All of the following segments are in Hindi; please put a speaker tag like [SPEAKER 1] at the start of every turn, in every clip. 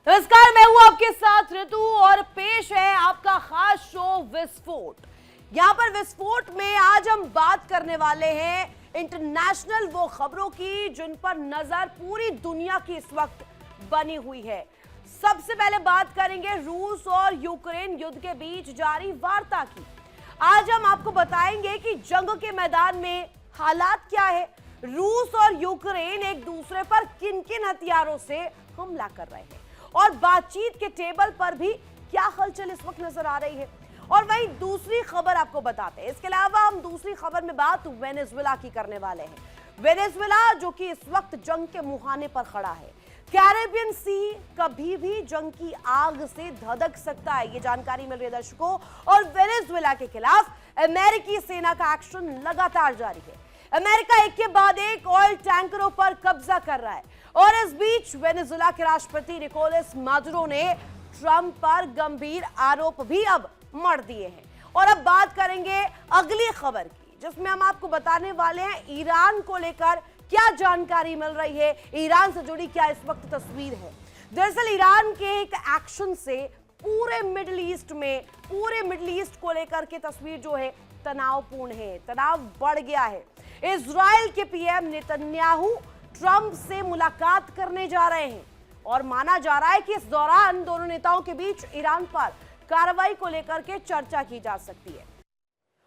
[SPEAKER 1] नमस्कार, मैं हूं आपके साथ ऋतु और पेश है आपका खास शो विस्फोट। यहां पर विस्फोट में आज हम बात करने वाले हैं इंटरनेशनल वो खबरों की जिन पर नजर पूरी दुनिया की इस वक्त बनी हुई है। सबसे पहले बात करेंगे रूस और यूक्रेन युद्ध के बीच जारी वार्ता की। आज हम आपको बताएंगे कि जंग के मैदान में हालात क्या है, रूस और यूक्रेन एक दूसरे पर किन किन हथियारों से हमला कर रहे हैं और बातचीत के टेबल पर भी क्या हलचल इस वक्त नजर आ रही है। और वहीं दूसरी खबर आपको बताते हैं। इसके अलावा हम दूसरी खबर में बात वेनेजुएला की करने वाले हैं। वेनेजुएला जो कि इस वक्त जंग के मुहाने पर खड़ा है। कैरेबियन सी कभी भी जंग की आग से धधक सकता है, ये जानकारी मिल रही है दर्शकों। और वेनेजुएला के खिलाफ अमेरिकी सेना का एक्शन लगातार जारी है। अमेरिका एक के बाद एक ऑयल टैंकरों पर कब्जा कर रहा है और इस बीच वेनेजुएला के राष्ट्रपति निकोलस मादुरो ने ट्रंप पर गंभीर आरोप भी अब मढ़ दिए हैं। और अब बात करेंगे अगली खबर की, जिसमें हम आपको बताने वाले हैं ईरान को लेकर क्या जानकारी मिल रही है, ईरान से जुड़ी क्या इस वक्त तस्वीर है। दरअसल ईरान के एक एक्शन से पूरे मिडिल ईस्ट को लेकर के तस्वीर जो है तनावपूर्ण है, तनाव बढ़ गया है। इजराइल के पीएम नेतन्याहू ट्रंप से मुलाकात करने जा रहे हैं और माना जा रहा है कि इस दौरान दोनों नेताओं के बीच ईरान पर कार्रवाई को लेकर के चर्चा की जा सकती है।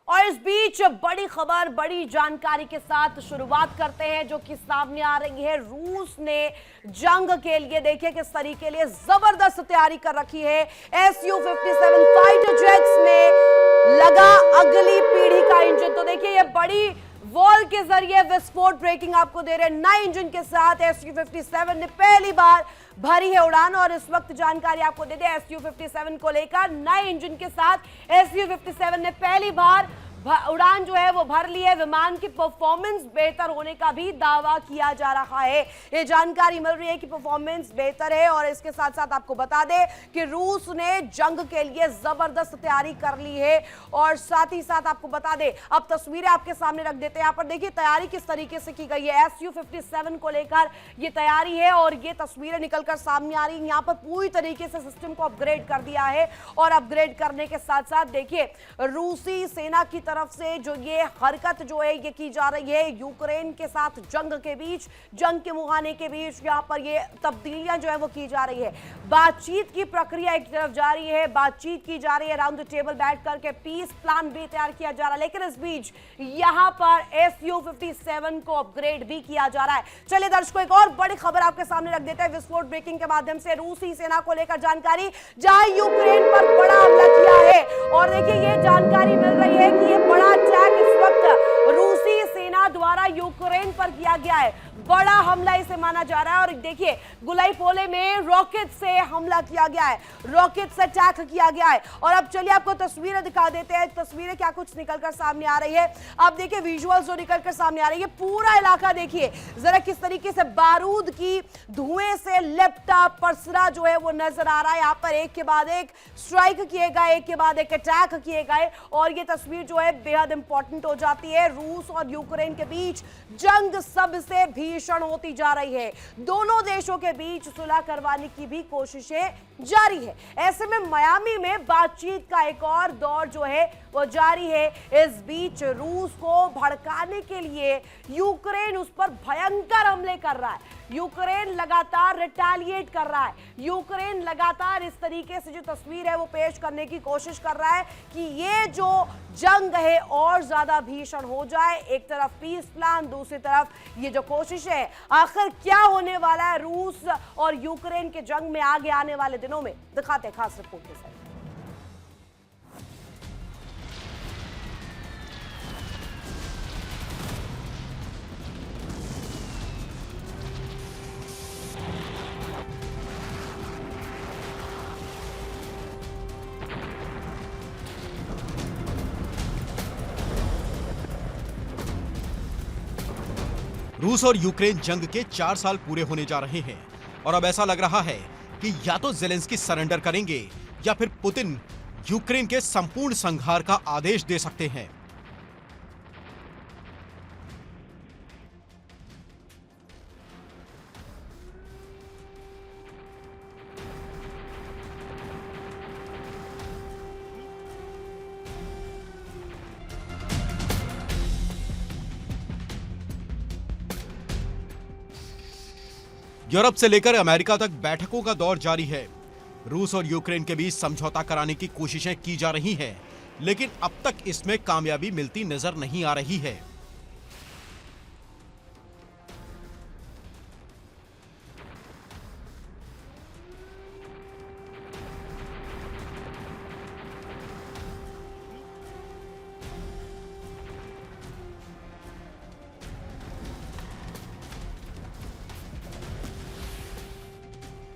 [SPEAKER 1] और इस बीच बड़ी खबर, बड़ी जानकारी के साथ शुरुआत करते हैं जो कि सामने आ रही है। रूस ने जंग के लिए देखिए किस तरीके लिए जबरदस्त तैयारी कर रखी है। Su-57 फाइटर जेट्स में लगा अगली पीढ़ी का इंजन। तो देखिए ये बड़ी वॉल के जरिए विस्फोट ब्रेकिंग आपको दे रहे हैं। नए इंजन के साथ Su-57 ने पहली बार भरी है उड़ान। और इस वक्त जानकारी आपको दे दें Su-57 को लेकर, नए इंजन के साथ Su-57 ने पहली बार उड़ान जो है वो भर ली है। विमान की परफॉर्मेंस बेहतर होने का भी दावा किया जा रहा है। ये जानकारी मिल रही है कि परफॉर्मेंस बेहतर है। और इसके साथ साथ आपको बता दें कि रूस ने जंग के लिए जबरदस्त तैयारी कर ली है। और साथ ही साथ आपको बता दें, अब तस्वीरें आपके सामने रख देते हैं। यहाँ पर देखिए तैयारी किस तरीके से की गई है। Su-57 को लेकर ये तैयारी है और ये तस्वीरें निकलकर सामने आ रही है। यहाँ पर पूरी तरीके से सिस्टम को अपग्रेड कर दिया है। और अपग्रेड करने के साथ साथ देखिए रूसी सेना की तरफ से जो ये हरकत जो है ये की जा रही है यूक्रेन के साथ जंग के बीच, जंग के मुहाने के बीच, यहां पर ये तब्दीलियां जो है वो की जा रही है। बातचीत की प्रक्रिया एक तरफ जारी है, बातचीत की जा रही है, राउंड द टेबल बैठ करके पीस प्लान भी तैयार किया जा रहा है। लेकिन इस बीच यहां पर Su-57 को अपग्रेड भी किया जा रहा है। चलिए दर्शकों, एक और बड़ी खबर आपके सामने रख देते हैं विस्फोट ब्रेकिंग के माध्यम से। रूसी सेना को लेकर जानकारी, जहां यूक्रेन पर बड़ा हमला किया है। और देखिए ये जानकारी मिल रही है कि ये बड़ा अटैक इस वक्त रूसी सेना द्वारा यूक्रेन पर किया गया है। बड़ा हमला इसे माना जा रहा है। और देखिए गुलाईपोले में रॉकेट से हमला किया गया है, रॉकेट से अटैक किया गया है। और अब चलिए आपको तस्वीरें दिखा देते हैं, तस्वीरें क्या कुछ निकलकर सामने आ रही है। अब देखिए विजुअल्स जो निकलकर सामने आ रही है, पूरा इलाका देखिए जरा किस तरीके से बारूद की धुएं से लिपटा पसरा जो है वो नजर आ रहा है। यहाँ पर एक के बाद एक स्ट्राइक किए गए, एक के बाद एक अटैक किए गए। और ये तस्वीर जो है बेहद इंपॉर्टेंट हो जाती है। रूस और यूक्रेन के बीच जंग सबसे भीषण होती जा रही है। दोनों देशों के बीच सुलह करवाने की भी कोशिशें जारी है। ऐसे में मियामी में बातचीत का एक और दौर जो है वो जारी है। इस बीच रूस को भड़काने के लिए यूक्रेन उस पर भयंकर हमले कर रहा है। यूक्रेन लगातार रिटेलिएट कर रहा है। यूक्रेन लगातार इस तरीके से जो तस्वीर है वो पेश करने की कोशिश कर रहा है कि ये जो जंग है और ज्यादा भीषण हो जाए। एक तरफ पीस प्लान, दूसरी तरफ ये जो कोशिश है। आखिर क्या होने वाला है रूस और यूक्रेन के जंग में आगे आने वाले दिनों में, दिखाते हैं खास रिपोर्ट के साथ।
[SPEAKER 2] रूस और यूक्रेन जंग के 4 साल पूरे होने जा रहे हैं और अब ऐसा लग रहा है कि या तो जेलेंस्की सरेंडर करेंगे या फिर पुतिन यूक्रेन के संपूर्ण संहार का आदेश दे सकते हैं। यूरोप से लेकर अमेरिका तक बैठकों का दौर जारी है। रूस और यूक्रेन के बीच समझौता कराने की कोशिशें की जा रही हैं, लेकिन अब तक इसमें कामयाबी मिलती नजर नहीं आ रही है।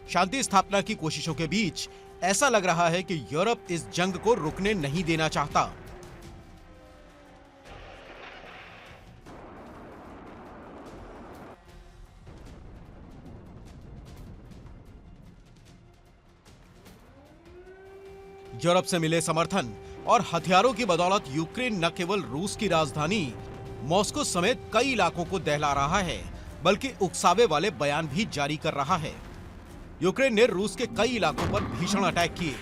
[SPEAKER 2] शांति स्थापना की कोशिशों के बीच ऐसा लग रहा है कि यूरोप इस जंग को रुकने नहीं देना चाहता। यूरोप से मिले समर्थन और हथियारों की बदौलत यूक्रेन न केवल रूस की राजधानी मॉस्को समेत कई इलाकों को दहला रहा है, बल्कि उकसावे वाले बयान भी जारी कर रहा है। यूक्रेन ने रूस के कई इलाकों पर भीषण अटैक किए।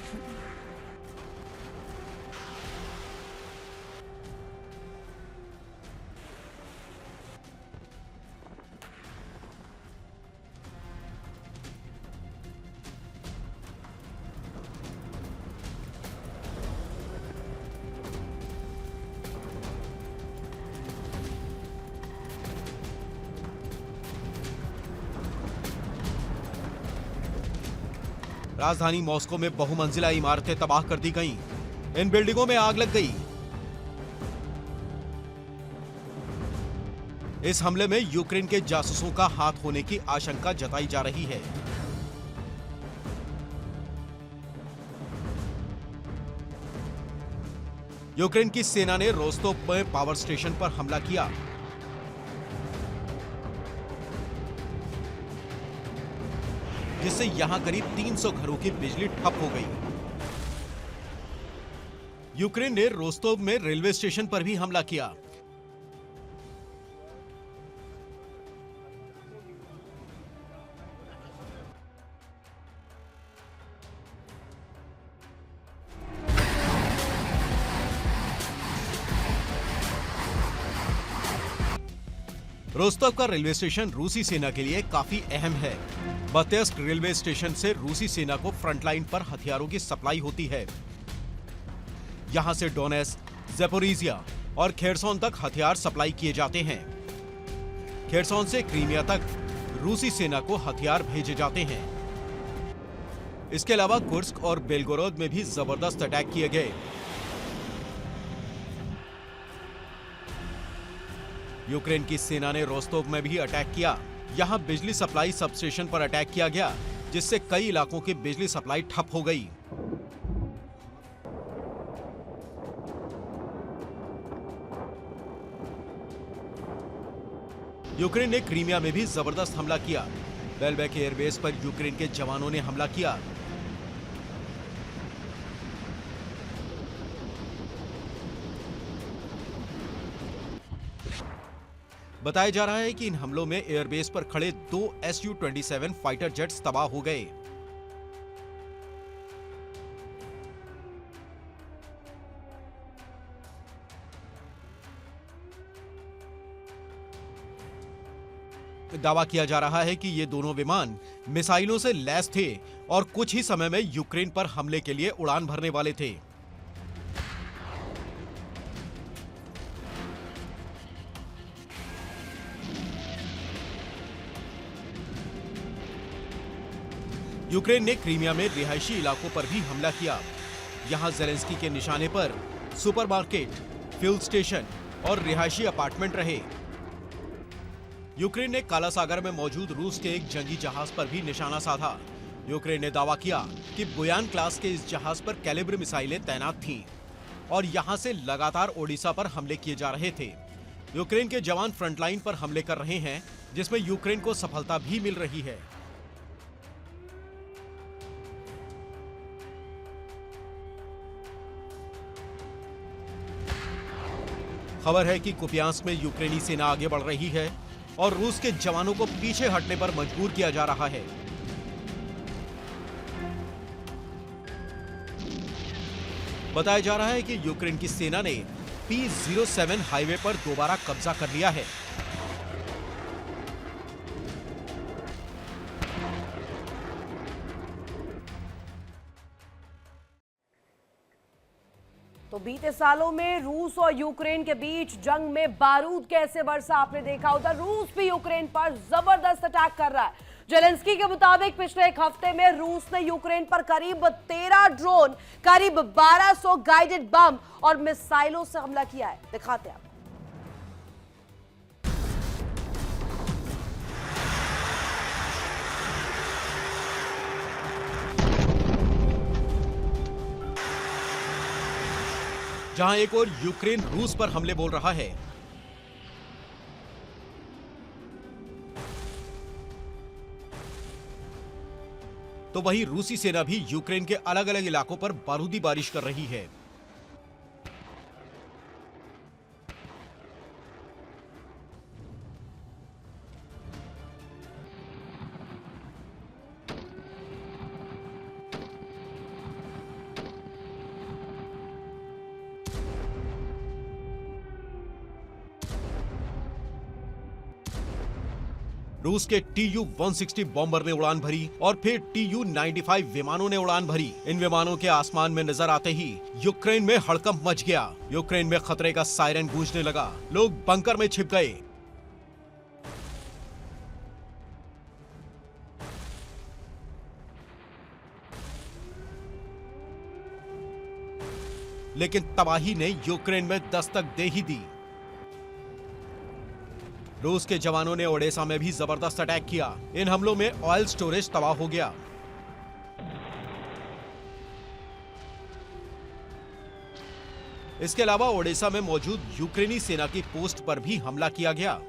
[SPEAKER 2] राजधानी मॉस्को में बहुमंजिला इमारतें तबाह कर दी गईं। इन बिल्डिंगों में आग लग गई। इस हमले में यूक्रेन के जासूसों का हाथ होने की आशंका जताई जा रही है। यूक्रेन की सेना ने रोस्तोव में पावर स्टेशन पर हमला किया। जिससे यहां करीब 300 घरों की बिजली ठप हो गई। यूक्रेन ने रोस्तोव में रेलवे स्टेशन पर भी हमला किया। रोस्तोव का रेलवे स्टेशन रूसी सेना के लिए काफी अहम है। बतेस्क रेलवे स्टेशन से रूसी सेना को फ्रंटलाइन पर हथियारों की सप्लाई होती है। यहां से डोनेट्स्क, ज़ेपोरिज़िया और खेरसोन तक हथियार सप्लाई किए जाते हैं। खेरसोन से क्रीमिया तक रूसी सेना को हथियार भेजे जाते हैं। इसके अलावा कुर्स्क और बेलगोरोद में भी जबरदस्त अटैक किए गए। यूक्रेन की सेना ने रोस्तोव में भी अटैक किया। यहां बिजली सप्लाई सबस्टेशन पर अटैक किया गया, जिससे कई इलाकों की बिजली सप्लाई ठप हो गई। यूक्रेन ने क्रीमिया में भी जबरदस्त हमला किया। बेलबेक एयरबेस पर यूक्रेन के जवानों ने हमला किया। बताया जा रहा है कि इन हमलों में एयरबेस पर खड़े 2 Su-27 फाइटर जेट्स तबाह हो गए। दावा किया जा रहा है कि ये दोनों विमान मिसाइलों से लैस थे और कुछ ही समय में यूक्रेन पर हमले के लिए उड़ान भरने वाले थे। यूक्रेन ने क्रीमिया में रिहायशी इलाकों पर भी हमला किया। यहां ज़ेलेंस्की के निशाने पर सुपरमार्केट, फ्यूल स्टेशन और रिहायशी अपार्टमेंट रहे। यूक्रेन ने काला सागर में मौजूद रूस के एक जंगी जहाज पर भी निशाना साधा। यूक्रेन ने दावा किया कि बुयान क्लास के इस जहाज पर कैलिबर मिसाइलें तैनात थीं और यहां से लगातार ओडिशा पर हमले किए जा रहे थे। यूक्रेन के जवान फ्रंटलाइन पर हमले कर रहे हैं, जिसमें यूक्रेन को सफलता भी मिल रही है। खबर है कि कुपियांस्क में यूक्रेनी सेना आगे बढ़ रही है और रूस के जवानों को पीछे हटने पर मजबूर किया जा रहा है। बताया जा रहा है कि यूक्रेन की सेना ने P-07 हाईवे पर दोबारा कब्जा कर लिया है।
[SPEAKER 1] तो बीते सालों में रूस और यूक्रेन के बीच जंग में बारूद कैसे बरसा आपने देखा। उधर रूस भी यूक्रेन पर जबरदस्त अटैक कर रहा है। जेलेंस्की के मुताबिक पिछले एक हफ्ते में रूस ने यूक्रेन पर करीब 13 ड्रोन, करीब 1200 गाइडेड बम और मिसाइलों से हमला किया है। दिखाते हैं।
[SPEAKER 2] जहां एक और यूक्रेन रूस पर हमले बोल रहा है, तो वहीं रूसी सेना भी यूक्रेन के अलग अलग इलाकों पर बारूदी बारिश कर रही है। रूस के Tu-160 बॉम्बर ने उड़ान भरी और फिर Tu-95 विमानों ने उड़ान भरी। इन विमानों के आसमान में नजर आते ही यूक्रेन में हड़कंप मच गया। यूक्रेन में खतरे का सायरन गूंजने लगा। लोग बंकर में छिप गए। लेकिन तबाही ने यूक्रेन में दस्तक दे ही दी। रूस के जवानों ने ओडेसा में भी जबरदस्त अटैक किया। इन हमलों में ऑयल स्टोरेज तबाह हो गया। इसके अलावा ओडेसा में मौजूद यूक्रेनी सेना की पोस्ट पर भी हमला किया गया।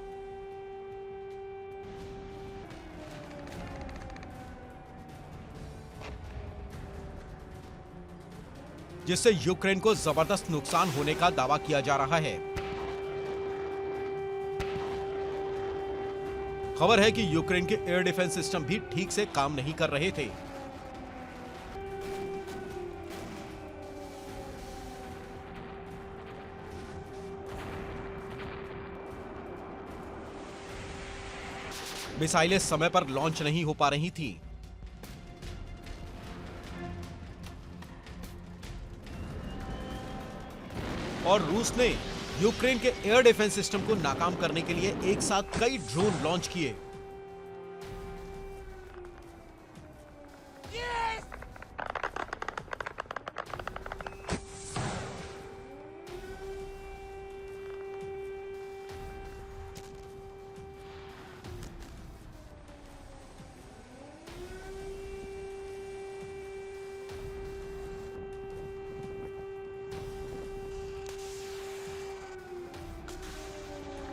[SPEAKER 2] जिससे यूक्रेन को जबरदस्त नुकसान होने का दावा किया जा रहा है। खबर है कि यूक्रेन के एयर डिफेंस सिस्टम भी ठीक से काम नहीं कर रहे थे। मिसाइलें समय पर लॉन्च नहीं हो पा रही थी। और रूस ने यूक्रेन के एयर डिफेंस सिस्टम को नाकाम करने के लिए एक साथ कई ड्रोन लॉन्च किए।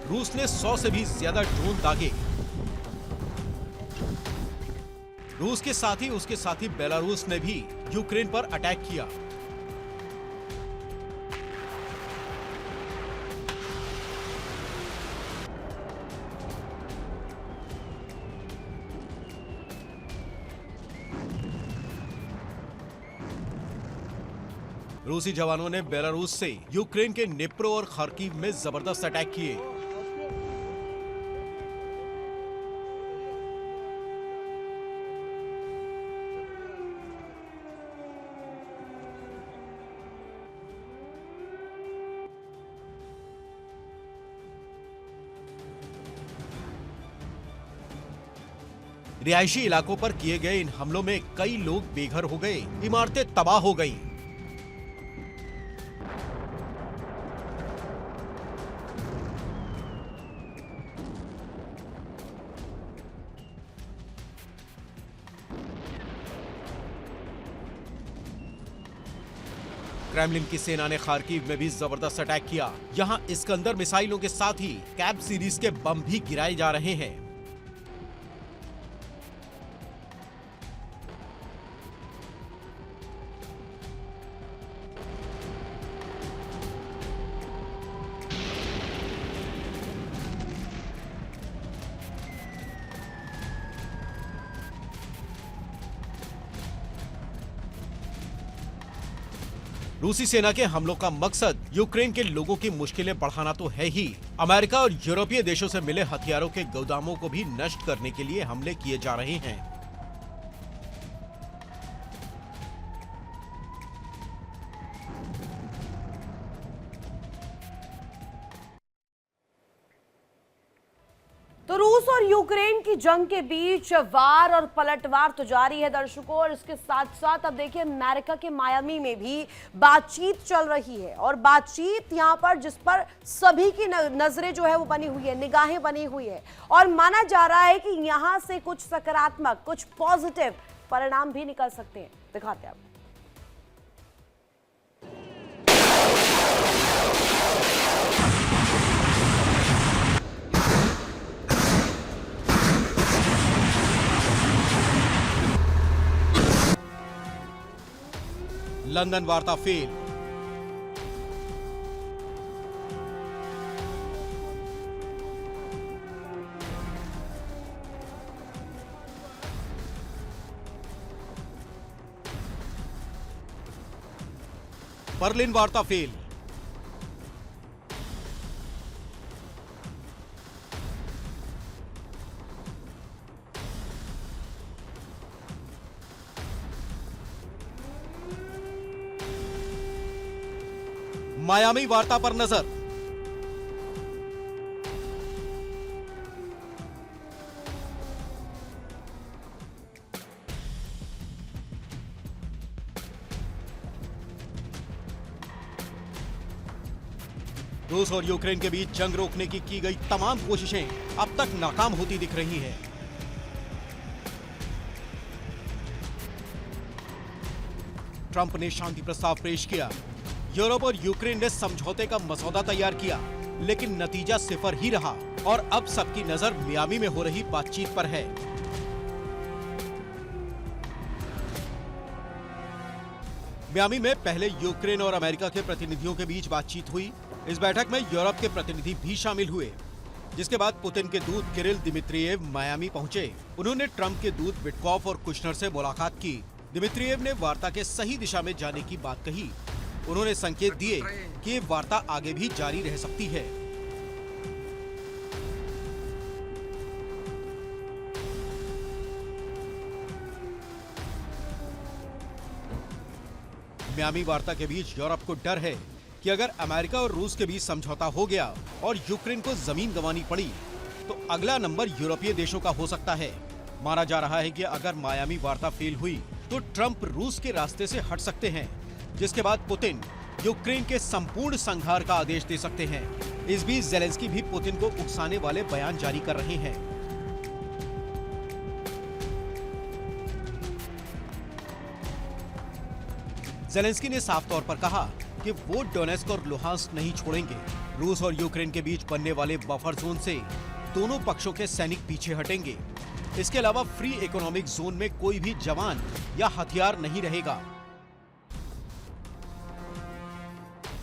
[SPEAKER 2] रूस ने 100 से भी ज्यादा ड्रोन दागे। रूस के साथ ही उसके साथी बेलारूस ने भी यूक्रेन पर अटैक किया। रूसी जवानों ने बेलारूस से यूक्रेन के निप्रो और खार्किव में जबरदस्त अटैक किए। रिहायशी इलाकों पर किए गए इन हमलों में कई लोग बेघर हो गए, इमारतें तबाह हो गईं। क्रेमलिन की सेना ने खार्किव में भी जबरदस्त अटैक किया। यहां इस्कंदर मिसाइलों के साथ ही कैब सीरीज के बम भी गिराए जा रहे हैं। रूसी सेना के हमलों का मकसद यूक्रेन के लोगों की मुश्किलें बढ़ाना तो है ही, अमेरिका और यूरोपीय देशों से मिले हथियारों के गोदामों को भी नष्ट करने के लिए हमले किए जा रहे हैं।
[SPEAKER 1] तो रूस और यूक्रेन की जंग के बीच वार और पलटवार तो जारी है दर्शकों, और इसके साथ साथ अब देखिए अमेरिका के मायामी में भी बातचीत चल रही है। और बातचीत यहां पर जिस पर सभी की नजरें जो है वो बनी हुई है, निगाहें बनी हुई है, और माना जा रहा है कि यहां से कुछ सकारात्मक, कुछ पॉजिटिव परिणाम भी निकल सकते हैं। दिखाते हैं
[SPEAKER 2] लंदन वार्ता फेल। बर्लिन वार्ता फेल। मायामी वार्ता पर नजर। रूस और यूक्रेन के बीच जंग रोकने की गई तमाम कोशिशें अब तक नाकाम होती दिख रही हैं। ट्रंप ने शांति प्रस्ताव पेश किया। यूरोप और यूक्रेन ने समझौते का मसौदा तैयार किया, लेकिन नतीजा सिफर ही रहा और अब सबकी नजर मियामी में हो रही बातचीत पर है। मियामी में पहले यूक्रेन और अमेरिका के प्रतिनिधियों के बीच बातचीत हुई। इस बैठक में यूरोप के प्रतिनिधि भी शामिल हुए, जिसके बाद पुतिन के दूत किरिल दिमित्रियेव मियामी पहुंचे। उन्होंने ट्रंप के दूत विटकॉफ और कुशनर से मुलाकात की। दिमित्रियेव ने वार्ता के सही दिशा में जाने की बात कही। उन्होंने संकेत दिए कि ये वार्ता आगे भी जारी रह सकती है। मियामी वार्ता के बीच यूरोप को डर है कि अगर अमेरिका और रूस के बीच समझौता हो गया और यूक्रेन को जमीन गंवानी पड़ी तो अगला नंबर यूरोपीय देशों का हो सकता है। माना जा रहा है कि अगर मायामी वार्ता फेल हुई तो ट्रंप रूस के रास्ते से हट सकते हैं, जिसके बाद पुतिन यूक्रेन के संपूर्ण संहार का आदेश दे सकते हैं। इस बीच ज़ेलेंस्की भी पुतिन को उकसाने वाले बयान जारी कर रहे हैं। ज़ेलेंस्की ने साफ तौर पर कहा कि वो डोनेस्क और लुहांस्क नहीं छोड़ेंगे। रूस और यूक्रेन के बीच बनने वाले बफर जोन से दोनों पक्षों के सैनिक पीछे हटेंगे। इसके अलावा फ्री इकोनॉमिक जोन में कोई भी जवान या हथियार नहीं रहेगा।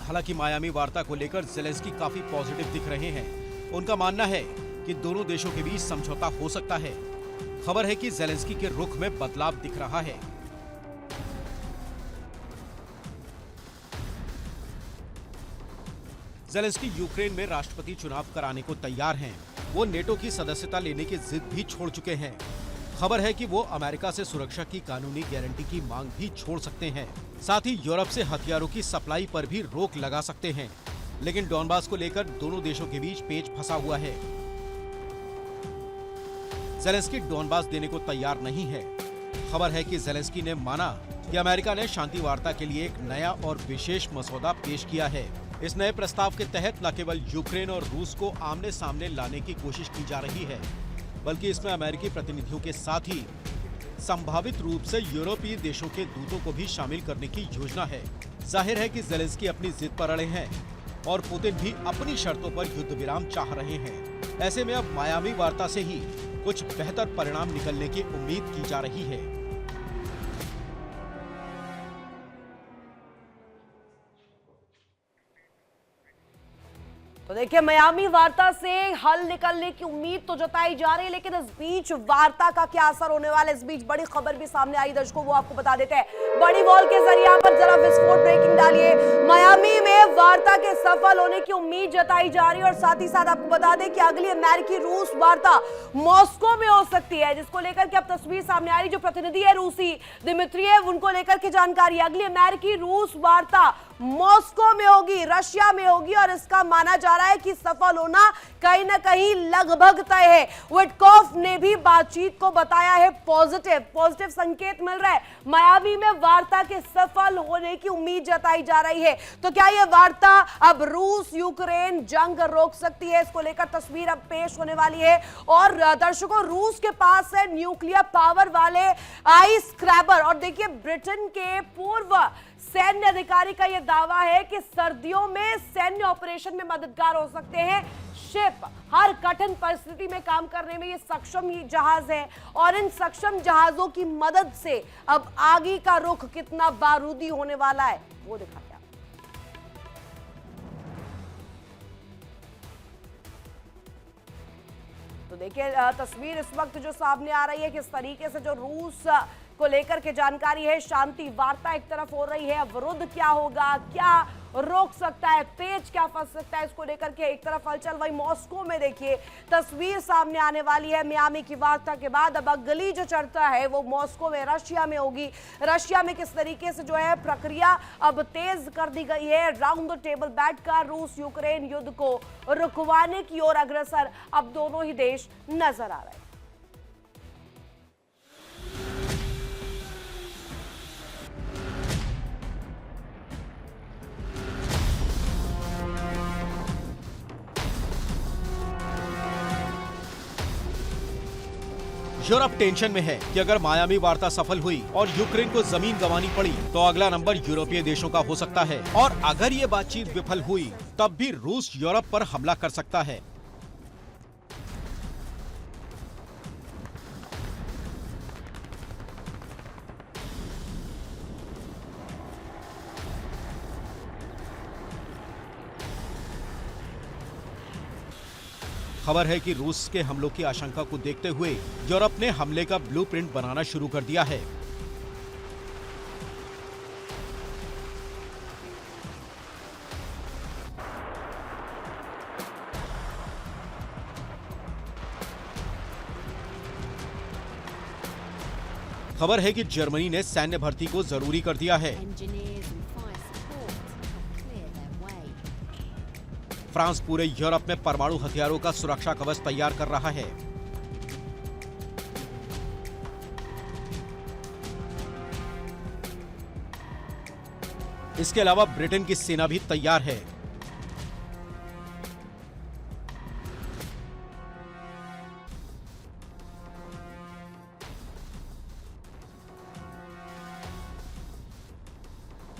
[SPEAKER 2] हालांकि मायामी वार्ता को लेकर ज़ेलेंस्की काफी पॉजिटिव दिख रहे हैं। उनका मानना है कि दोनों देशों के बीच समझौता हो सकता है। खबर है कि ज़ेलेंस्की के रुख में बदलाव दिख रहा है। ज़ेलेंस्की यूक्रेन में राष्ट्रपति चुनाव कराने को तैयार हैं। वो नेटो की सदस्यता लेने की जिद भी छोड़ चुके हैं। खबर है कि वो अमेरिका से सुरक्षा की कानूनी गारंटी की मांग भी छोड़ सकते हैं। साथ ही यूरोप से हथियारों की सप्लाई पर भी रोक लगा सकते हैं। लेकिन डॉनबास को लेकर दोनों देशों के बीच पेच फंसा हुआ है। ज़ेलेंस्की डॉनबास देने को तैयार नहीं है। खबर है कि ज़ेलेंस्की ने माना कि अमेरिका ने शांति वार्ता के लिए एक नया और विशेष मसौदा पेश किया है। इस नए प्रस्ताव के तहत न केवल यूक्रेन और रूस को आमने सामने लाने की कोशिश की जा रही है, बल्कि इसमें अमेरिकी प्रतिनिधियों के साथ ही संभावित रूप से यूरोपीय देशों के दूतों को भी शामिल करने की योजना है। जाहिर है कि ज़ेलेंस्की अपनी जिद पर अड़े हैं और पुतिन भी अपनी शर्तों पर युद्ध विराम चाह रहे हैं। ऐसे में अब मायामी वार्ता से ही कुछ बेहतर परिणाम निकलने की उम्मीद की जा रही है।
[SPEAKER 1] तो देखिए मियामी वार्ता से हल निकलने की उम्मीद तो जताई जा रही है, लेकिन इस बीच वार्ता का क्या असर होने वाला है, इस बीच बड़ी खबर भी सामने आई दर्शकों, वो आपको बता देते हैं। बड़ी वॉल के जरिए यहाँ पर जरा विस्फोट ब्रेकिंग डालिए। मियामी में वार्ता के सफल होने की उम्मीद जताई जा रही है और साथ ही साथ आपको बता दें कि अगली अमेरिकी रूस वार्ता मॉस्को में हो सकती है, जिसको लेकर के अब तस्वीर सामने आ रही। जो प्रतिनिधि है रूसी दिमित्रियेव, उनको लेकर के जानकारी, अगली अमेरिकी रूस वार्ता मॉस्को में होगी, रशिया में होगी, और इसका माना जा रहा है कि सफल होना कहीं ना कहीं लगभग तय है। विटकॉफ ने भी बातचीत को बताया है पॉजिटिव संकेत मिल रहा है। मायावी में वार्ता के सफल होने की उम्मीद जताई जा रही है। तो क्या यह वार्ता अब रूस यूक्रेन जंग रोक सकती है? इसको लेकर तस्वीर अब पेश होने वाली है। और दर्शकों, रूस के पास है न्यूक्लियर पावर वाले आइस स्क्रैबर। और देखिए, ब्रिटेन के पूर्व सैन्य अधिकारी का यह दावा है कि सर्दियों में सैन्य ऑपरेशन में मददगार हो सकते हैं। शिप हर कठिन परिस्थिति में काम करने में ये सक्षम ही जहाज है और इन सक्षम जहाजों की मदद से अब आगे का रुख कितना बारूदी होने वाला है वो दिखाते हैं। तो देखिए, तस्वीर इस वक्त जो सामने आ रही है, किस तरीके से जो रूस को लेकर के जानकारी है। शांति वार्ता एक तरफ हो रही है, विरोध क्या होगा, क्या रोक सकता है, पेच क्या फंस सकता है, इसको लेकर के एक तरफ हलचल। वही मॉस्को में देखिए तस्वीर सामने आने वाली है मियामी की वार्ता के बाद। अब अगली जो चर्चा है वो मॉस्को में रशिया में होगी। रशिया में किस तरीके से जो है प्रक्रिया अब तेज कर दी गई है। राउंड द टेबल बैठकर रूस यूक्रेन युद्ध को रुकवाने की ओर अग्रसर अब दोनों ही देश नजर आ रहे हैं।
[SPEAKER 2] यूरोप टेंशन में है कि अगर मायामी वार्ता सफल हुई और यूक्रेन को जमीन गंवानी पड़ी तो अगला नंबर यूरोपीय देशों का हो सकता है। और अगर ये बातचीत विफल हुई तब भी रूस यूरोप पर हमला कर सकता है। खबर है कि रूस के हमलों की आशंका को देखते हुए यूरोप ने हमले का ब्लूप्रिंट बनाना शुरू कर दिया है। खबर है कि जर्मनी ने सैन्य भर्ती को जरूरी कर दिया है। फ्रांस पूरे यूरोप में परमाणु हथियारों का सुरक्षा कवच तैयार कर रहा है। इसके अलावा ब्रिटेन की सेना भी तैयार है।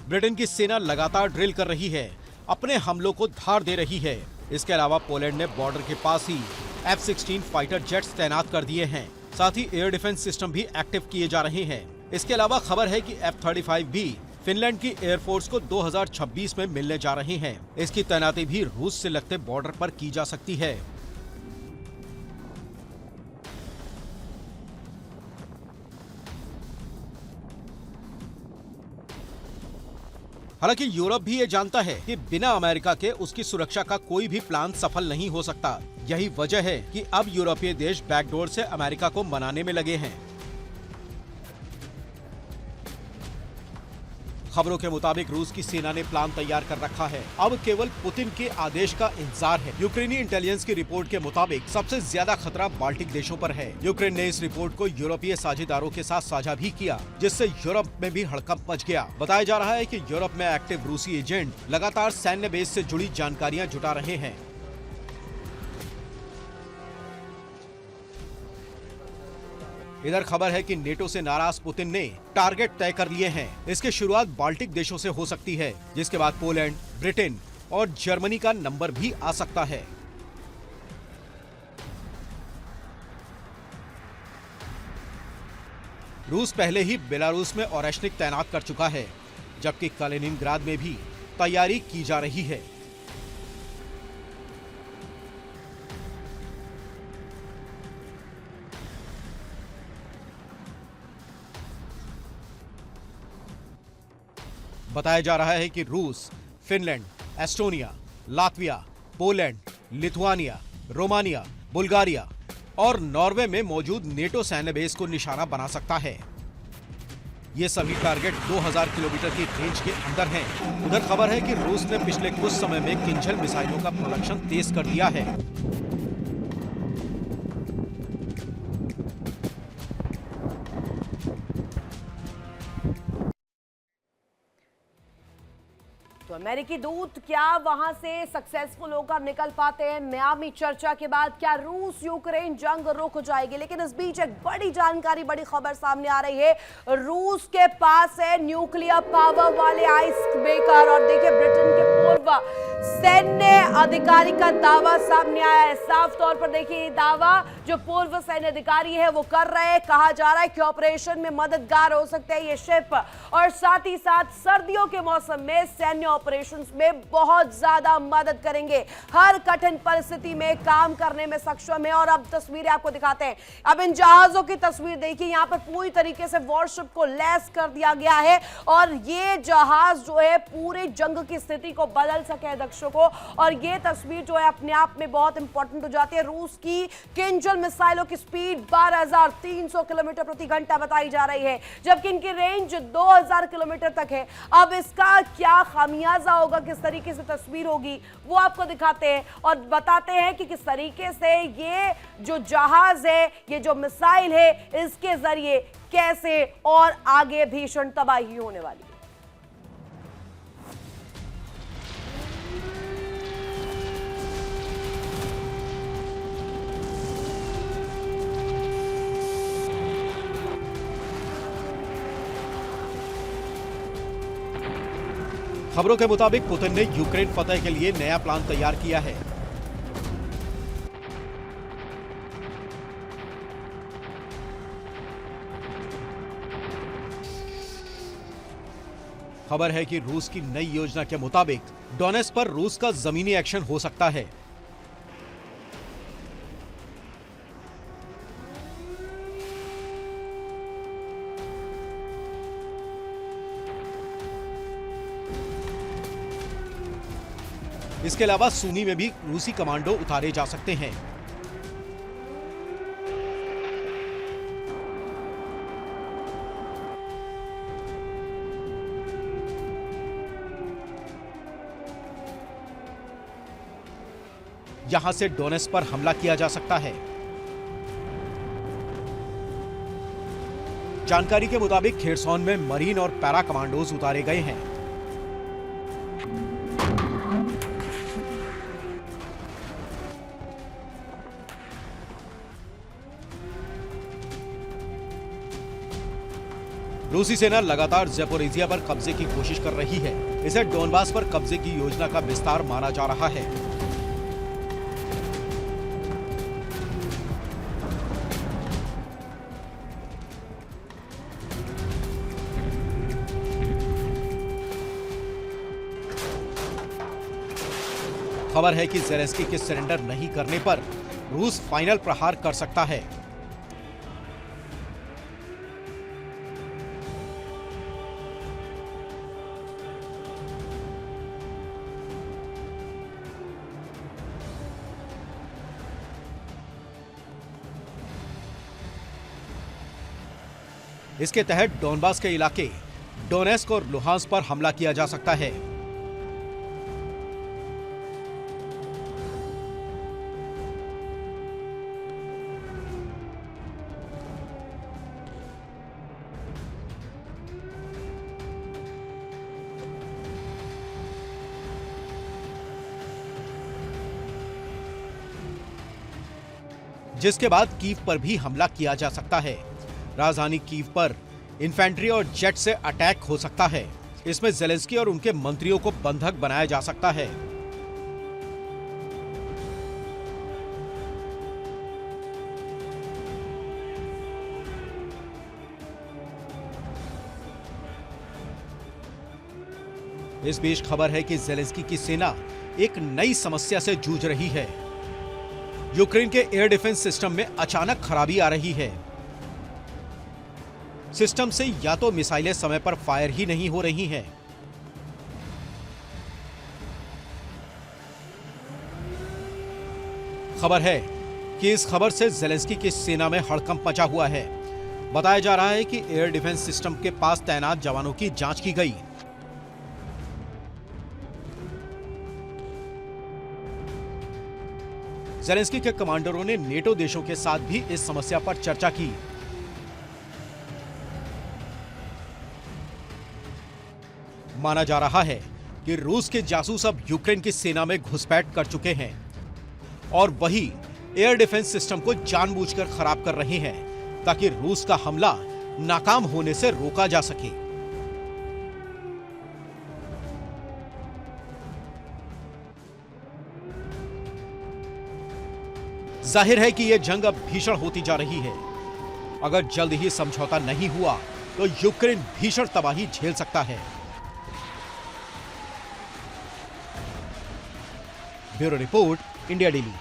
[SPEAKER 2] ब्रिटेन की सेना लगातार ड्रिल कर रही है, अपने हमलों को धार दे रही है। इसके अलावा पोलैंड ने बॉर्डर के पास ही F-16 फाइटर जेट्स तैनात कर दिए हैं। साथ ही एयर डिफेंस सिस्टम भी एक्टिव किए जा रहे हैं। इसके अलावा खबर है कि F-35 भी फिनलैंड की एयरफोर्स को 2026 में मिलने जा रहे हैं। इसकी तैनाती भी रूस से लगते बॉर्डर पर की जा सकती है। हालांकि यूरोप भी ये जानता है कि बिना अमेरिका के उसकी सुरक्षा का कोई भी प्लान सफल नहीं हो सकता। यही वजह है कि अब यूरोपीय देश बैकडोर से अमेरिका को मनाने में लगे हैं। खबरों के मुताबिक रूस की सेना ने प्लान तैयार कर रखा है। अब केवल पुतिन के आदेश का इंतजार है। यूक्रेनी इंटेलिजेंस की रिपोर्ट के मुताबिक सबसे ज्यादा खतरा बाल्टिक देशों पर है। यूक्रेन ने इस रिपोर्ट को यूरोपीय साझेदारों के साथ साझा भी किया, जिससे यूरोप में भी हड़कंप मच गया। बताया जा रहा है कि यूरोप में एक्टिव रूसी एजेंट लगातार सैन्य बेस से जुड़ी जानकारियां जुटा रहे हैं। इधर खबर है कि नेटो से नाराज पुतिन ने टारगेट तय कर लिए हैं। इसकी शुरुआत बाल्टिक देशों से हो सकती है, जिसके बाद पोलैंड, ब्रिटेन और जर्मनी का नंबर भी आ सकता है। रूस पहले ही बेलारूस में ओरेशनिक तैनात कर चुका है, जबकि कलिनिनग्राद में भी तैयारी की जा रही है। बताया जा रहा है कि रूस, Finland, Estonia, Latvia, Poland, Lithuania, Romania, Bulgaria और नॉर्वे में मौजूद नेटो सैन्य बेस को निशाना बना सकता है। ये सभी टारगेट 2000 किलोमीटर की रेंज के अंदर हैं। उधर खबर है कि रूस ने पिछले कुछ समय में किंजल मिसाइलों का प्रोडक्शन तेज कर दिया है।
[SPEAKER 1] तो अमेरिकी दूत क्या वहां से सक्सेसफुल होकर निकल पाते हैं? मियामी चर्चा के बाद क्या रूस यूक्रेन जंग रुक जाएगी? लेकिन इस बीच एक बड़ी जानकारी, बड़ी खबर सामने आ रही है। रूस के पास है न्यूक्लियर पावर वाले आइस ब्रेकर, और देखिए ब्रिटेन के पूर्व सैन्य अधिकारी का दावा सामने आया है। साफ तौर पर देखिए दावा जो पूर्व सैन्य अधिकारी है वो कर रहे हैं। कहा जा रहा है कि ऑपरेशन में मददगार हो सकते हैं ये शिप, और साथ ही साथ सर्दियों के मौसम में सैन्य ऑपरेशंस में बहुत ज्यादा मदद करेंगे। हर कठिन परिस्थिति में काम करने में सक्षम है। और अब तस्वीरें आपको दिखाते हैं। अब इन जहाजों की तस्वीर देखिए, यहाँ पर पूरी तरीके से वॉरशिप को लैस कर दिया गया है, और ये जहाज जो है पूरे जंग की स्थिति को बदल सके दर्शकों। और ये तस्वीर जो है अपने आप में बहुत इंपॉर्टेंट हो जाती है। रूस की किंजल मिसाइलों की स्पीड 12,300 किलोमीटर प्रति घंटा बताई जा रही है, जबकि इनकी रेंज 2000 किलोमीटर तक है। अब इसका क्या खामियाजा होगा, किस तरीके से तस्वीर होगी, वो आपको दिखाते हैं और बताते हैं कि किस तरीके से ये जो जहाज है, ये जो मिसाइल है, इसके जरिए कैसे और आगे भीषण तबाही होने वाली है।
[SPEAKER 2] खबरों के मुताबिक पुतिन ने यूक्रेन फतह के लिए नया प्लान तैयार किया है। खबर है कि रूस की नई योजना के मुताबिक डोनेट्स्क पर रूस का जमीनी एक्शन हो सकता है। इसके अलावा सूमी में भी रूसी कमांडो उतारे जा सकते हैं। यहां से डोनेट्स्क पर हमला किया जा सकता है। जानकारी के मुताबिक खेरसौन में मरीन और पैरा कमांडोज उतारे गए हैं। रूसी सेना लगातार ज़ैपोरिज़िया पर कब्जे की कोशिश कर रही है। इसे डोनबास पर कब्जे की योजना का विस्तार माना जा रहा है। खबर है कि ज़ेलेंस्की के सरेंडर नहीं करने पर रूस फाइनल प्रहार कर सकता है। इसके तहत डोनबास के इलाके डोनेट्स्क और लुहांस्क पर हमला किया जा सकता है। जिसके बाद कीव पर भी हमला किया जा सकता है। राजधानी कीव पर इन्फेंट्री और जेट से अटैक हो सकता है। इसमें ज़ेलेंस्की और उनके मंत्रियों को बंधक बनाया जा सकता है। इस बीच खबर है कि ज़ेलेंस्की की सेना एक नई समस्या से जूझ रही है। यूक्रेन के एयर डिफेंस सिस्टम में अचानक खराबी आ रही है। सिस्टम से या तो मिसाइलें समय पर फायर ही नहीं हो रही हैं, खबर है कि इस खबर से ज़ेलेंस्की की सेना में हड़कंप मचा हुआ है। बताया जा रहा है कि एयर डिफेंस सिस्टम के पास तैनात जवानों की जांच की गई। ज़ेलेंस्की के कमांडरों ने नेटो देशों के साथ भी इस समस्या पर चर्चा की। माना जा रहा है कि रूस के जासूस अब यूक्रेन की सेना में घुसपैठ कर चुके हैं और वही एयर डिफेंस सिस्टम को जानबूझकर खराब कर रहे हैं ताकि रूस का हमला नाकाम होने से रोका जा सके। जाहिर है कि यह जंग अब भीषण होती जा रही है। अगर जल्द ही समझौता नहीं हुआ तो यूक्रेन भीषण तबाही झेल सकता है। Bureau report, India daily.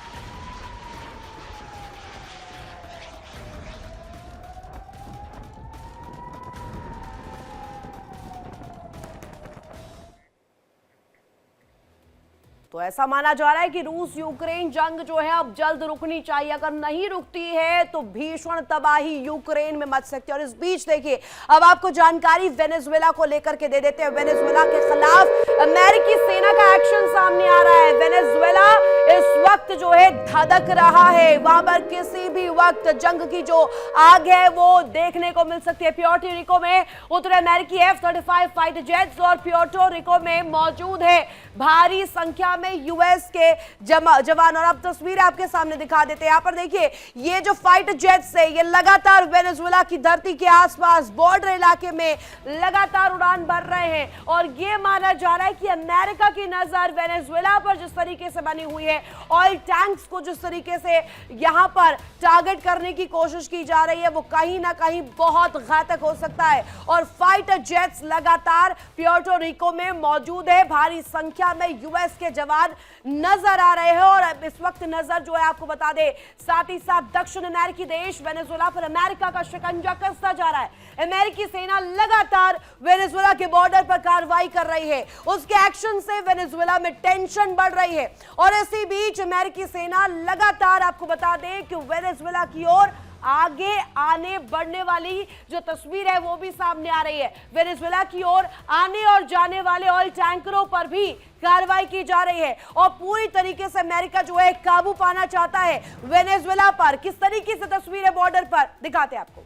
[SPEAKER 1] तो ऐसा माना जा रहा है कि रूस यूक्रेन जंग जो है अब जल्द रुकनी चाहिए। अगर नहीं रुकती है तो भीषण तबाही यूक्रेन में मच सकती है। और इस बीच देखिए, अब आपको जानकारी वेनेजुएला को लेकर के दे देते हैं। वेनेजुएला के खिलाफ अमेरिकी सेना का एक्शन सामने आ रहा है। वेनेजुएला इस वक्त जो है धधक रहा है। वहां पर किसी भी वक्त जंग की जो आग है वो देखने को मिल सकती है। प्यूर्टो रिको में उत्तरी अमेरिकी F-35 फाइटर जेट्स और प्यूर्टो रिको में मौजूद है भारी संख्या में यूएस के जवान। और अब तस्वीर आपके सामने दिखा देते हैं। यहाँ पर देखिए, ये जो फाइटर जेट्स है ये लगातार वेनेजुएला की धरती के आसपास बॉर्डर इलाके में लगातार उड़ान भर रहे हैं। और ये माना जा रहा है कि अमेरिका की नजर वेनेजुएला पर जिस तरीके से बनी हुई है, ऑयल टैंक्स को जिस तरीके से यहां पर टारगेट करने की कोशिश की जा रही है, वो कहीं ना कहीं बहुत घातक हो सकता है। और फाइटर जेट्स लगातार प्यूर्टो रिको में मौजूद है। भारी संख्या में यूएस के जवान नजर आ रहे हैं। और अब इस वक्त नजर जो है आपको बता दे, साथ ही साथ दक्षिण अमेरिकी देश वेनेजुएला पर अमेरिका का शिकंजा कसता जा रहा है। अमेरिकी सेना लगातार वेनेजुएला के बॉर्डर पर कार्रवाई कर रही है। उसके एक्शन से वेनेजुएला में टेंशन बढ़ रही है। और इसी बीच अमेरिकी सेना लगातार आपको बता दें कि वेनेजुएला की ओर आगे आने बढ़ने वाली जो तस्वीर है वो भी सामने आ रही है। वेनेजुएला की ओर आने और जाने वाले ऑयल टैंकरों पर भी कार्रवाई की जा रही है। और पूरी तरीके से अमेरिका जो है काबू पाना चाहता है वेनेजुएला पर। किस तरीके से तस्वीर है बॉर्डर पर, दिखाते हैं आपको।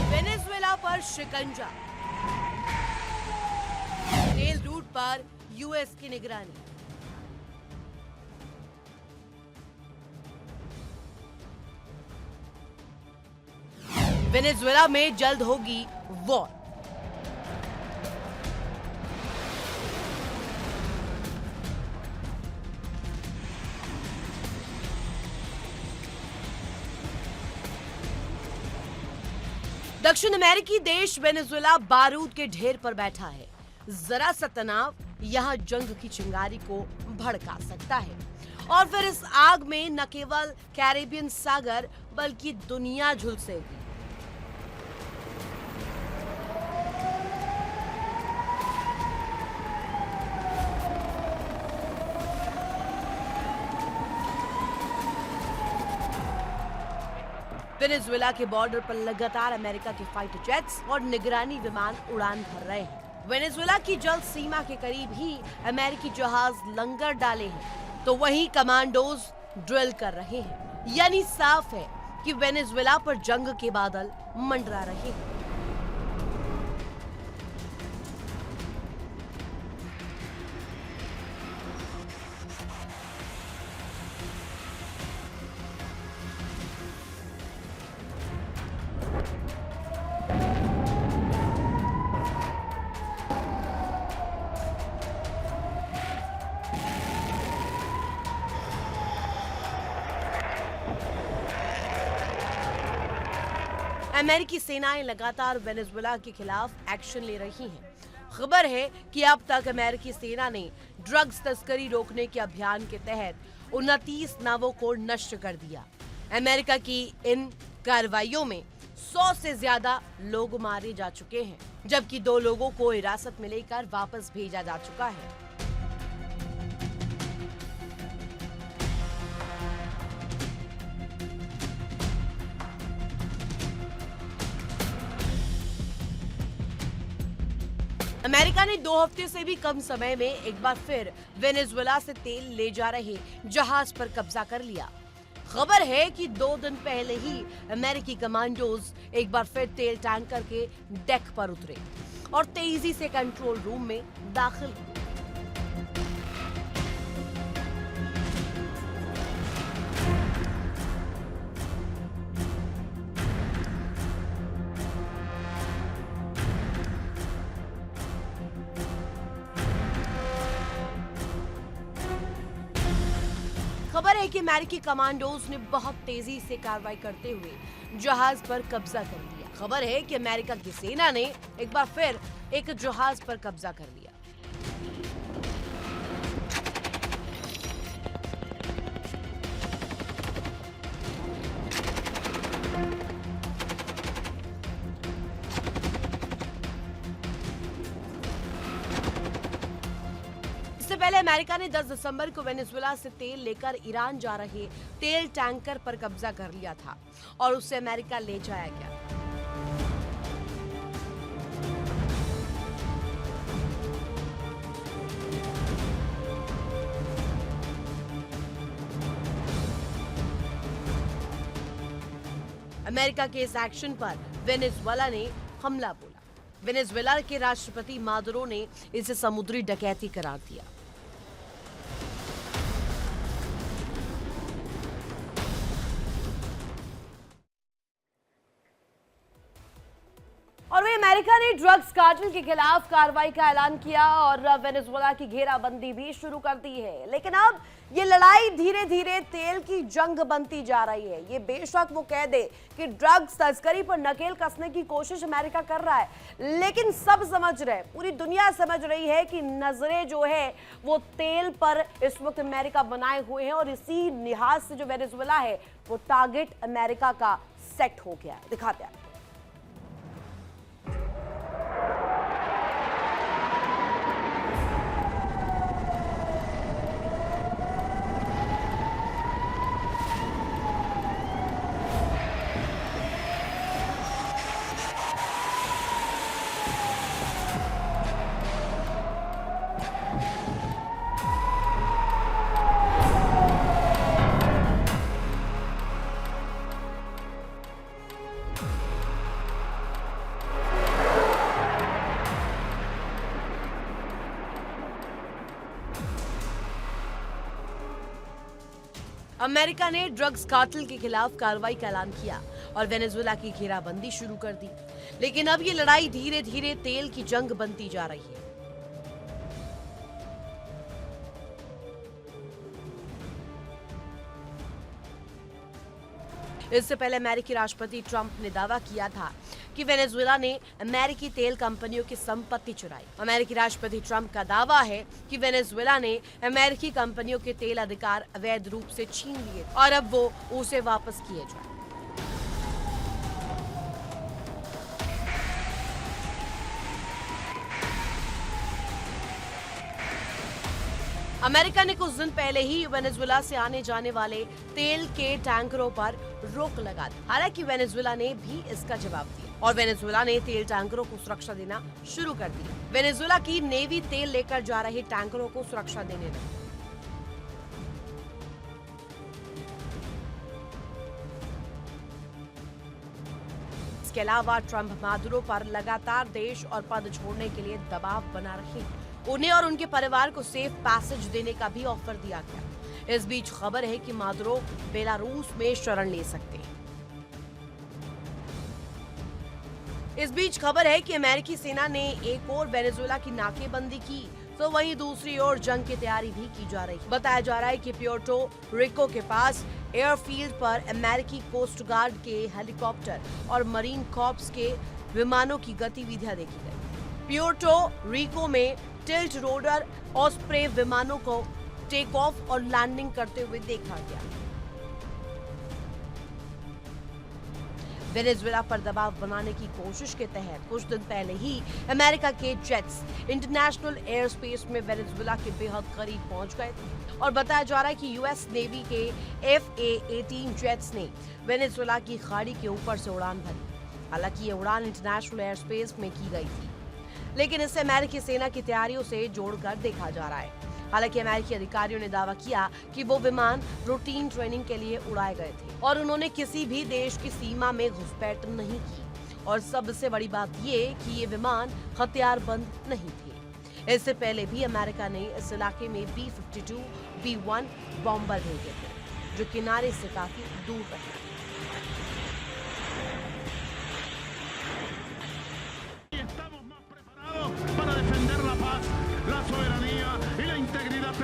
[SPEAKER 1] वेनेजुएला पर शिकंजा, तेल रूट पर यूएस की निगरानी। वेनेजुएला में जल्द होगी वॉर। दक्षिण अमेरिकी देश वेनेजुएला बारूद के ढेर पर बैठा है। जरा सा तनाव यहां जंग की चिंगारी को भड़का सकता है। और फिर इस आग में न केवल कैरेबियन सागर बल्कि दुनिया झुलसेगी। वेनेजुएला के बॉर्डर पर लगातार अमेरिका के फाइटर जेट्स और निगरानी विमान उड़ान भर रहे हैं। वेनेजुएला की जल सीमा के करीब ही अमेरिकी जहाज लंगर डाले हैं, तो वहीं कमांडोज ड्रिल कर रहे हैं। यानी साफ है कि वेनेजुएला पर जंग के बादल मंडरा रहे हैं। अमेरिकी सेनाएं लगातार वेनेजुएला के खिलाफ एक्शन ले रही हैं। खबर है कि अब तक अमेरिकी सेना ने ड्रग्स तस्करी रोकने के अभियान के तहत 29 नावों को नष्ट कर दिया। अमेरिका की इन कार्रवाइयों में 100 से ज्यादा लोग मारे जा चुके हैं, जबकि 2 लोगों को हिरासत में लेकर वापस भेजा जा चुका है। अमेरिका ने 2 हफ्ते से भी कम समय में एक बार फिर वेनेजुएला से तेल ले जा रहे जहाज पर कब्जा कर लिया। खबर है कि 2 दिन पहले ही अमेरिकी कमांडोज एक बार फिर तेल टैंकर के डेक पर उतरे और तेजी से कंट्रोल रूम में दाखिल हुए। खबर है कि अमेरिकी कमांडोज ने बहुत तेजी से कार्रवाई करते हुए जहाज पर कब्जा कर लिया। खबर है कि अमेरिका की सेना ने एक बार फिर एक जहाज पर कब्जा कर लिया। इससे पहले अमेरिका ने 10 दिसंबर को वेनेजुएला से तेल लेकर ईरान जा रहे तेल टैंकर पर कब्जा कर लिया था और उसे अमेरिका ले जाया गया। अमेरिका के इस एक्शन पर वेनेजुएला ने हमला बोला। वेनेजुएला के राष्ट्रपति मादुरो ने इसे समुद्री डकैती करार दिया। और वही अमेरिका ने ड्रग्स कार्टेल के खिलाफ कार्रवाई का ऐलान किया और वेनेजुएला की घेराबंदी भी शुरू कर दी है। लेकिन अब ये लड़ाई धीरे धीरे तेल की जंग बनती जा रही है। ये बेशक वो कह दे कि ड्रग्स तस्करी पर नकेल कसने की कोशिश अमेरिका कर रहा है, लेकिन सब समझ रहे, पूरी दुनिया समझ रही है कि नजरें जो है वो तेल पर इस वक्त अमेरिका बनाए हुए हैं और इसी लिहाज से जो वेनेजुएला है वो टारगेट अमेरिका का सेट हो गया है। दिखाते हैं। अमेरिका ने ड्रग्स कार्टेल के खिलाफ कार्रवाई का ऐलान किया और वेनेजुएला की घेराबंदी शुरू कर दी। लेकिन अब ये लड़ाई धीरे धीरे तेल की जंग बनती जा रही है। इससे पहले अमेरिकी राष्ट्रपति ट्रंप ने दावा किया था कि वेनेजुएला ने अमेरिकी तेल कंपनियों की संपत्ति चुराई। अमेरिकी राष्ट्रपति ट्रंप का दावा है कि वेनेजुएला ने अमेरिकी कंपनियों के तेल अधिकार अवैध रूप से छीन लिए और अब वो उसे वापस किए जाए। अमेरिका ने कुछ दिन पहले ही वेनेजुएला से आने जाने वाले तेल के टैंकरों पर रोक लगा दी। हालांकि वेनेजुएला ने भी इसका जवाब दिया और वेनेजुएला ने तेल टैंकरों को सुरक्षा देना शुरू कर दी। वेनेजुएला की नेवी तेल लेकर जा रहे टैंकरों को सुरक्षा देने लगी। इसके अलावा ट्रंप मादुरो पर लगातार देश और पद छोड़ने के लिए दबाव बना रहे हैं। उन्हें और उनके परिवार को सेफ पैसेज देने का भी ऑफर दिया गया। इस बीच खबर है कि मादुरो बेलारूस में शरण ले सकते हैं। इस बीच खबर है कि अमेरिकी सेना ने एक और वेनेजुएला की नाकेबंदी की तो वहीं दूसरी ओर जंग की तैयारी भी की जा रही है। बताया जा रहा है कि प्यूर्टो रिको के पास एयरफील्ड पर अमेरिकी कोस्ट गार्ड के हेलीकॉप्टर और मरीन कॉर्प्स के विमानों की गतिविधियां देखी गई। प्यूर्टो रिको में टिल्ट रोडर ऑस्प्रे विमानों को टेक ऑफ और लैंडिंग करते हुए देखा गया। वेनेजुएला पर दबाव बनाने की कोशिश के तहत कुछ दिन पहले ही अमेरिका के जेट्स इंटरनेशनल एयर स्पेस में वेनेजुएला के बेहद करीब पहुंच गए थे और बताया जा रहा है कि यूएस नेवी के FA-18 जेट्स ने वेनेजुएला की खाड़ी के ऊपर से उड़ान भरी। हालांकि ये उड़ान इंटरनेशनल एयर स्पेस में की गई थी, लेकिन इसे अमेरिकी सेना की तैयारियों से जोड़कर देखा जा रहा है। हालांकि अमेरिकी अधिकारियों ने दावा किया कि वो विमान रूटीन ट्रेनिंग के लिए उड़ाए गए थे और उन्होंने किसी भी देश की सीमा में घुसपैठ नहीं की। और सबसे बड़ी बात ये कि ये विमान हथियारबंद नहीं थे। इससे पहले भी अमेरिका ने इस इलाके में B-52 B-1 बॉम्बर भेजे थे जो किनारे से काफी दूर रहे।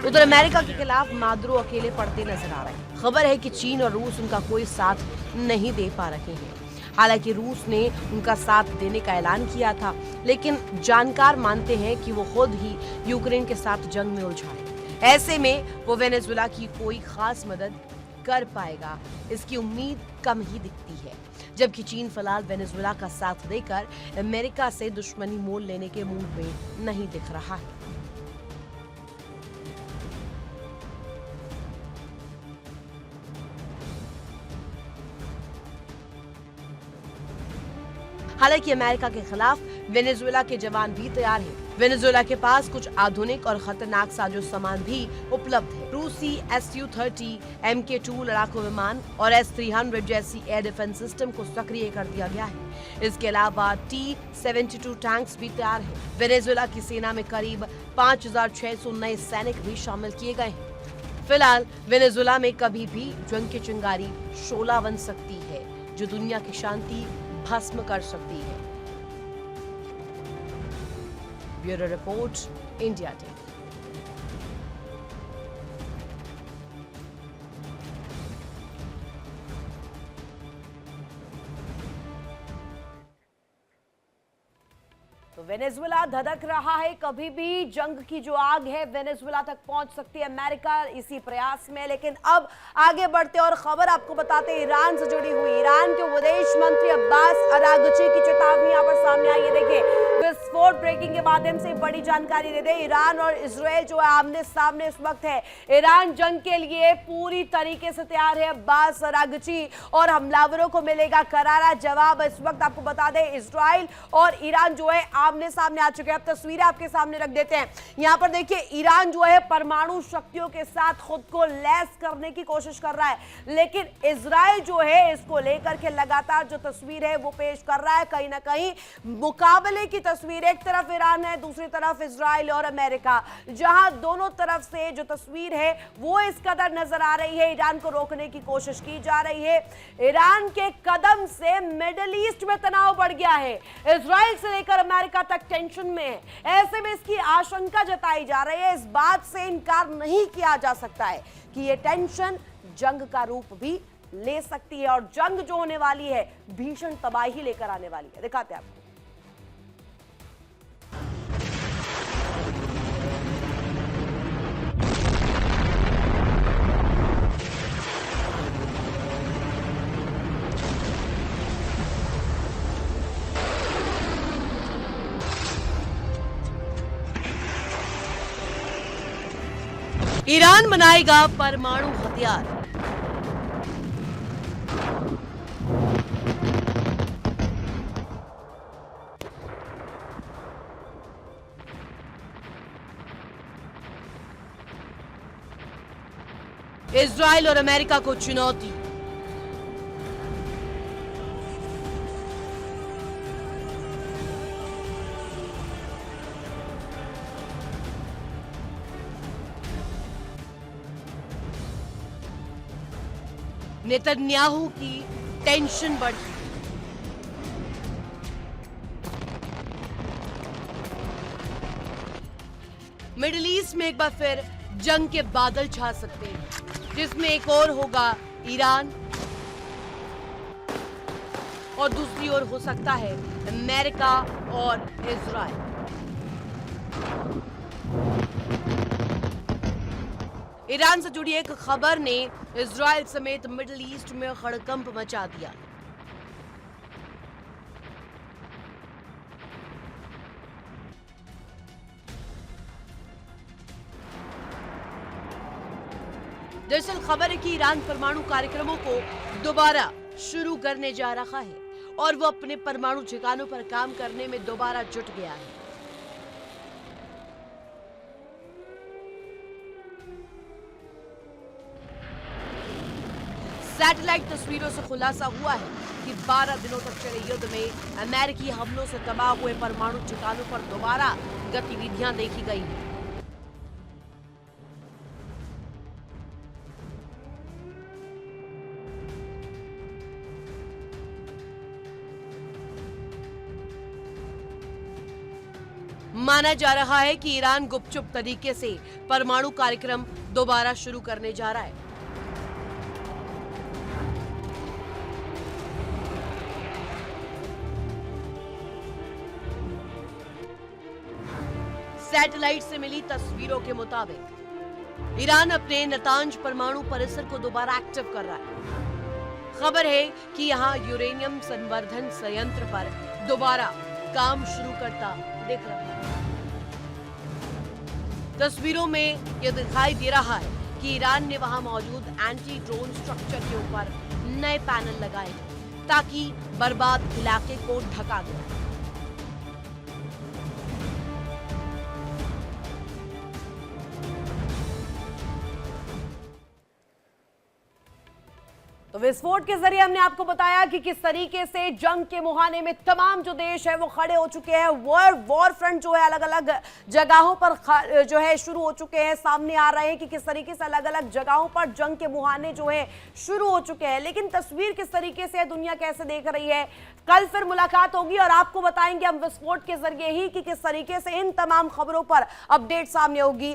[SPEAKER 1] उधर अमेरिका के खिलाफ मादुरो अकेले पड़ते नजर आ रहे हैं। खबर है कि चीन और रूस उनका कोई साथ नहीं दे पा रहे हैं। हालांकि रूस ने उनका साथ देने का ऐलान किया था, लेकिन जानकार मानते हैं कि वो खुद ही यूक्रेन के साथ जंग में उलझा है। ऐसे में वो वेनेजुएला की कोई खास मदद कर पाएगा, इसकी उम्मीद कम ही दिखती है। जबकि चीन फिलहाल वेनेजुएला का साथ देकर अमेरिका से दुश्मनी मोल लेने के मूड में नहीं दिख रहा है। हालांकि अमेरिका के खिलाफ वेनेजुएला के जवान भी तैयार हैं। वेनेजुएला के पास कुछ आधुनिक और खतरनाक साजो सामान भी उपलब्ध है। रूसी Su-30 Mk-2 लड़ाकू विमान और S-300 जैसी एयर डिफेंस सिस्टम को सक्रिय कर दिया गया है। इसके अलावा T-72 टैंक्स भी तैयार हैं। वेनेजुएला की सेना में करीब 5,600 नए सैनिक भी शामिल किए गए हैं। फिलहाल वेनेजुएला में कभी भी जंग की चिंगारी शोला बन सकती है जो दुनिया की शांति भस्म कर सकती है। Bureau report, India TV. तो वेनेजुएला धधक रहा है। कभी भी जंग की जो आग है वेनेजुएला तक पहुंच सकती है अमेरिका इसी प्रयास में। लेकिन अब आगे बढ़ते और खबर आपको बताते ईरान से जुड़ी हुई। ईरान के विदेश मंत्री अब्बास अरागची की चेतावनी यहाँ पर सामने आई है। देखिए, विस्फोट ब्रेकिंग के माध्यम से बड़ी जानकारी दे दे। ईरान और इजराइल जो है आमने सामने इस वक्त है। ईरान जंग के लिए पूरी तरीके से तैयार है अब्बास अरागची और हमलावरों को मिलेगा करारा जवाब। इस वक्त आपको बता दें इजराइल और ईरान जो है आमने सामने आ चुके हैं। अब तस्वीरें आपके सामने रख देते हैं। यहाँ पर देखिए, ईरान जो है परमाणु शक्तियों के साथ खुद को लैस करने की कोशिश कर रहा है, लेकिन इजराइल जो है इसको लेकर के लगातार जो तस्वीर है वो पेश कर रहा है। कहीं ना कहीं मुकाबले की तस्वीर, एक तरफ ईरान है, दूसरी तरफ इजराइल और अमेरिका, जहां दोनों तरफ से जो तस्वीर है वो इस कदर नजर आ रही है। ईरान को रोकने की कोशिश की जा रही है। ईरान के कदम से मिडिल ईस्ट में तनाव बढ़ गया है। इजराइल से लेकर अमेरिका तक टेंशन में है। ऐसे में इसकी आशंका जताई जा रही है। इस बात से इनकार नहीं किया जा सकता है कि यह टेंशन जंग का रूप भी ले सकती है और जंग जो होने वाली है भीषण तबाही लेकर आने वाली है। दिखाते हैं आपको। ईरान बनाएगा परमाणु हथियार। इजराइल और अमेरिका को चुनौती। नेतन्याहू की टेंशन बढ़ी। मिडिल ईस्ट में एक बार फिर जंग के बादल छा सकते हैं, जिसमें एक और होगा ईरान और दूसरी ओर हो सकता है अमेरिका और इजराइल। ईरान से जुड़ी एक खबर ने इजराइल समेत मिडिल ईस्ट में हड़कंप मचा दिया। दरअसल खबर है कि ईरान परमाणु कार्यक्रमों को दोबारा शुरू करने जा रहा है और वो अपने परमाणु ठिकानों पर काम करने में दोबारा जुट गया है। सैटेलाइट तस्वीरों से खुलासा हुआ है कि 12 दिनों तक चले युद्ध में अमेरिकी हमलों से तबाह हुए परमाणु ठिकानों पर दोबारा गतिविधियां देखी गई हैं। माना जा रहा है कि ईरान गुपचुप तरीके से परमाणु कार्यक्रम दोबारा शुरू करने जा रहा है। सैटेलाइट से मिली तस्वीरों के मुताबिक ईरान अपने नतांज परमाणु परिसर को दोबारा एक्टिव कर रहा है। खबर है कि यहां यूरेनियम संवर्धन संयंत्र पर दोबारा काम शुरू करता दिख रहा है। तस्वीरों में यह दिखाई दे रहा है कि ईरान ने वहां मौजूद एंटी ड्रोन स्ट्रक्चर के ऊपर नए पैनल लगाए ताकि बर्बाद इलाके को ढका गया। तो विस्फोट के जरिए हमने आपको बताया कि किस तरीके से जंग के मुहाने में तमाम जो देश है वो खड़े हो चुके हैं। वॉर फ्रंट जो है अलग अलग जगहों पर जो है शुरू हो चुके हैं, सामने आ रहे हैं कि किस तरीके से अलग अलग जगहों पर जंग के मुहाने जो है शुरू हो चुके हैं। लेकिन तस्वीर किस तरीके से है, दुनिया कैसे देख रही है, कल फिर मुलाकात होगी और आपको बताएंगे हम विस्फोट के जरिए ही कि किस तरीके से इन तमाम खबरों पर अपडेट सामने होगी।